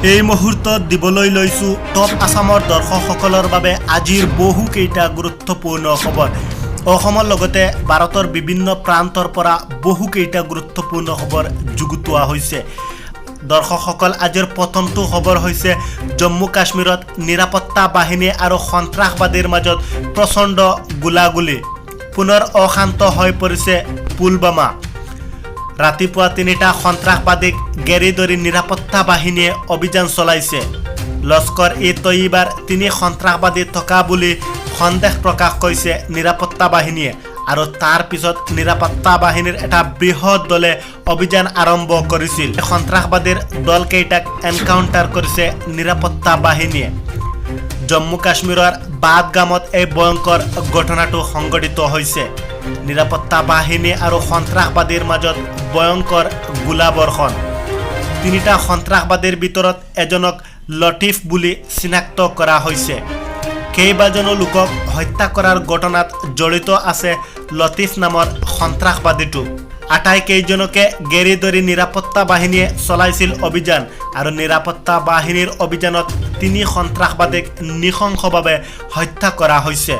এই মুহূৰ্তত দিবলৈ লৈছো টপ আসামৰ দৰ্শকসকলৰ বাবে আজিৰ বহুকেইটা গুৰুত্বপূৰ্ণ খবৰ। অসমৰ লগতে ভাৰতৰ বিভিন্ন প্ৰান্তৰ পৰা বহুকেইটা গুৰুত্বপূৰ্ণ খবৰ যুগুতোৱা হৈছে। দৰ্শকসকল, আজিৰ প্ৰথমটো খবৰ হৈছে জম্মু কাশ্মীৰত নিৰাপত্তা বাহিনী আৰু সন্ত্ৰাসবাদীৰ মাজত প্ৰচণ্ড গোলাগুলি। পুনৰ অশান্ত হৈ পৰিছে পুলৱামা। ৰাতিপুৱা ৩টা সন্ত্ৰাসবাদীক গেৰি ধৰি নিৰাপত্তা বাহিনীয়ে অভিযান চলাইছে। লস্কৰ-ই-তৈয়বাৰ ৩ সন্ত্ৰাসবাদী থকা বুলি সন্দেহ প্ৰকাশ কৰিছে নিৰাপত্তা বাহিনীয়ে, আৰু তাৰ পিছত নিৰাপত্তা বাহিনীৰ এটা বৃহৎ দলে অভিযান আৰম্ভ কৰিছিল। সন্ত্ৰাসবাদীৰ দলকেইটাক এনকাউণ্টাৰ কৰিছে নিৰাপত্তা বাহিনীয়ে। জম্মু কাশ্মীৰৰ বাদগামত এই ভয়ংকৰ ঘটনাটো সংঘটিত হৈছে। নিৰাপত্তা বাহিনী আৰু সন্ত্ৰাসবাদীৰ মাজত ভয়ংকৰ গোলাবৰ্ষণ। ৩টা সন্ত্ৰাসবাদীৰ ভিতৰত এজনক লতিফ বুলি চিনাক্ত কৰা হৈছে। কেইবাজনো লোকক হত্যা কৰাৰ ঘটনাত জড়িত আছে লতিফ নামৰ সন্ত্ৰাসবাদীটো। আটাইকেইজনকে গেৰি ধৰি নিৰাপত্তা বাহিনীয়ে চলাইছিল অভিযান, আৰু নিৰাপত্তা বাহিনীৰ অভিযানত ৩ সন্ত্ৰাসবাদীক নৃশংসভাৱে হত্যা কৰা হৈছে।